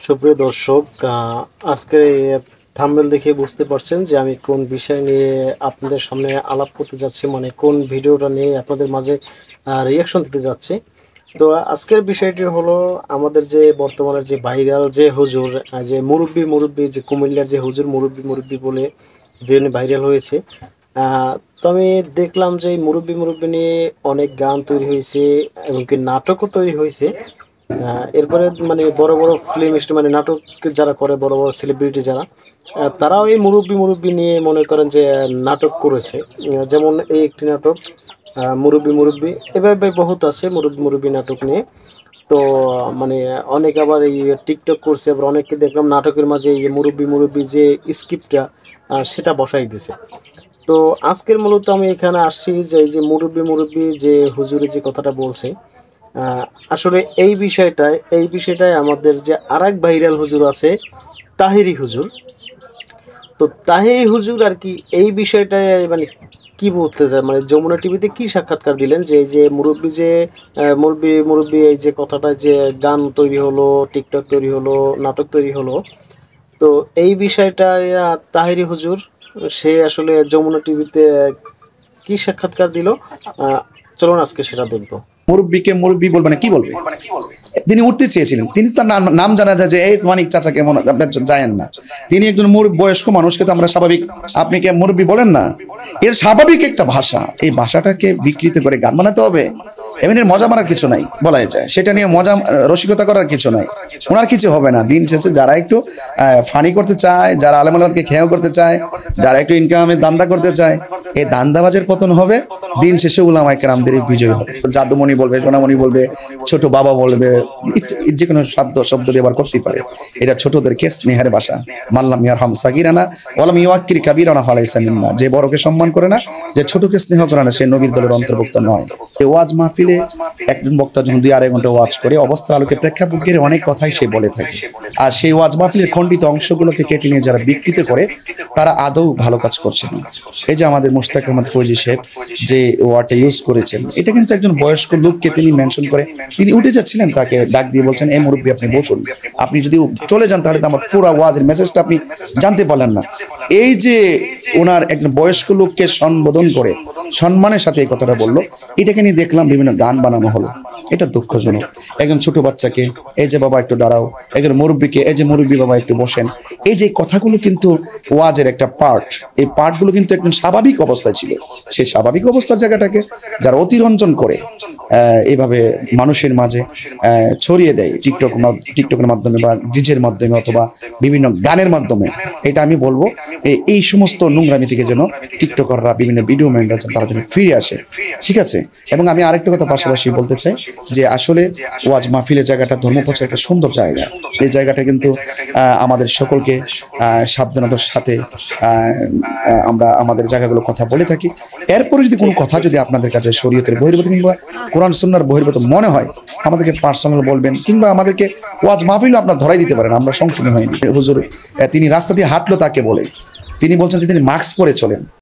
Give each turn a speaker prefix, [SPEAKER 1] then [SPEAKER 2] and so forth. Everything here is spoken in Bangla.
[SPEAKER 1] সুপ্রিয় দর্শক, আজকে থাম্বনেল দেখে বুঝতে পারছেন যে আমি কোন বিষয় নিয়ে আপনাদের সামনে আলাপ করতে যাচ্ছি, মানে কোন ভিডিওটা নিয়ে আপনাদের মাঝে রিয়াকশন দিতে যাচ্ছি। তো আজকের বিষয়টি হলো আমাদের যে বর্তমানের যে ভাইরাল যে হুজুর, যে মুরব্বি মুরব্বি যে কুমিল্লার যে হুজুর মুরব্বি মুরব্বি বলে যে ভাইরাল হয়েছে। তো আমি দেখলাম যে এই মুরব্বি মুরব্বি নিয়ে অনেক গান তৈরি হয়েছে এবং কি নাটকও তৈরি হয়েছে। এরপরে মানে বড় বড় ফিল্ম স্টার, মানে নাটক যারা করে, বড় বড় সেলিব্রিটি যারা, তারাও এই মুরব্বি মুরব্বি নিয়ে মনে করেন যে নাটক করেছে। যেমন এই একটি নাটক মুরব্বি মুরব্বি, এভাবে বহুত আছে মুরব্বি মুরব্বি নাটক নিয়ে। তো মানে অনেক আবার এই টিকটক করছে, আবার অনেককে দেখলাম নাটকের মাঝে এই মুরব্বি মুরব্বি যে স্ক্রিপ্টটা সেটা বসাই দিছে। তো আজকের মূলত আমি এখানে আসছি যে এই যে মুরব্বি মুরব্বি যে হুজুরে যে কথাটা বলছে, আসলে এই বিষয়টায় আমাদের যে আরেক ভাইরাল হুজুর আছে, তাহিরি হুজুর। তো তাহিরি হুজুর আর কি এই বিষয়টায় মানে কি বলতে চায়, মানে যমুনা টিভিতে কি সাক্ষাৎকার দিলেন যে এই যে মুরব্বি যে মুরব্বি মুরব্বি এই যে কথাটা যে গান তৈরি হলো, টিকটক তৈরি হলো, নাটক তৈরি হলো। তো এই বিষয়টায় তাহিরি হুজুর সে আসলে যমুনা টিভিতে কি সাক্ষাৎকার দিল, চলুন আজকে সেটা দেখবো।
[SPEAKER 2] মুরব্বীকে মুরব্বী বলবে না, কি বলবে? তিনি উঠতে চেয়েছিলেন, তিনি তার নাম জানা যায় যে এই মানিক চাচা কেমন, আপনার জানেন না, তিনি একজন বয়স্ক মানুষকে তো আমরা স্বাভাবিক, আপনি কে মুরব্বী বলেন না? এর স্বাভাবিক একটা ভাষা, এই ভাষাটাকে বিকৃত করে গান বানাতে হবে? এমনি মজা মারার কিছু নাই, বলা যায় সেটা নিয়ে মজা রসিকতা করার কিছু নাই, ওনার কিছু হবে না। দিন শেষে যারা একটু ফানি করতে চায়, যারা আলেমালকে খেয়াও করতে চায়, যারা একটু ইনকামের দান্দা করতে চায়, এই দান্দাবাজের পতন হবে। দিন শেষে উলামায়ে কেরামদের বিজয় হবে। জাদুমণি বলবে, সোনামণি বলবে, ছোট বাবা বলবে, যে কোনো শব্দ ব্যবহার করতে পারে। এটা ছোটদেরকে স্নেহের ভাষা। মাল্লাম ইয়ারহাম সাগিরানা ওয়ালাম ইউআক্কির কাবীরানা ফালাইসা মিন্না। যে বড়কে সম্মান করে না, যে ছোটকে স্নেহ করে না, সে নবীর দলের অন্তর্ভুক্ত নয়। এই ওয়াজ মাহফিলে একজন বক্তা যখন 2-2.5 ঘন্টা ওয়াজ করে, অবস্থার আলোকে প্রেক্ষাপটের অনেক কথাই সে বলে থাকে। আর সেই ওয়াজ মাহফিলের খণ্ডিত অংশগুলোকে কেটে নিয়ে যারা বিকৃত করে, তারা আদৌ ভালো কাজ করছে না। এই যে আমাদের মুশতাক আহমদ ফৌজি সাহেব যে ওয়ার্ডটা ইউজ করেছেন, এটা কিন্তু একজন বয়স্ক লোককে তিনি মেনশন করে, তিনি উঠে যাচ্ছিলেন, তাকে ডাক দিয়ে বলছেন, এই মুরব্বী আপনি বসুন, আপনি যদি চলে যান তাহলে তো আমার পুরো ওয়াজের মেসেজটা আপনি জানতে পারলেন না। এই যে ওনার একজন বয়স্ক লোককে সম্বোধন করে সম্মানের সাথে এই কথাটা বললো, এটাকে নিয়ে দেখলাম বিভিন্ন গান বানানো হলো। এটা দুঃখজনক। একজন ছোট বাচ্চাকে এই যে বাবা একটু দাঁড়াও, একজন মুরব্বীকে এই যে মুরব্বী বাবা একটু বসেন, এই যে কথাগুলো কিন্তু ওয়াজের একটা পার্ট। এই পার্টগুলো কিন্তু একদম স্বাভাবিক অবস্থায় ছিল। সেই স্বাভাবিক অবস্থার জায়গাটাকে যারা অতিরঞ্জন করে এইভাবে মানুষের মাঝে ছড়িয়ে দেয় টিকটকের মাধ্যমে বা ডিজের মাধ্যমে অথবা বিভিন্ন গানের মাধ্যমে, এটা আমি বলবো এই সমস্ত নোংরামি থেকে যেন টিকটকাররা, বিভিন্ন ভিডিও ম্যানরা তারা যেন ফিরে আসে, ঠিক আছে? এবং আমি আরেকটা কথা পাশাপাশি বলতে চাই যে আসলে ওয়াজ মাহফিলের জায়গাটা ধর্মপ্রচার একটা সুন্দর জায়গা। এই জায়গাটা কিন্তু আমাদের সকলকে সাবধানতার সাথে আমরা আমাদের জায়গাগুলো কথা বলে থাকি। এরপরে যদি কোনো কথা যদি আপনাদের কাছে শরীয়তের বহির্ভূত কিংবা কোরআন সুন্নাহর বহির্ভূত মনে হয়, আমাদেরকে পার্সোনাল বলবেন, কিংবা আমাদেরকে ওয়াজ মাহফিলও আপনারা ধরাই দিতে পারেন। আমরা সংশোধন হয়নি। হুজুর তিনি রাস্তা দিয়ে হাঁটলো তাকে বলে, তিনি বলছেন যে তিনি মাস্ক পরে চলেন।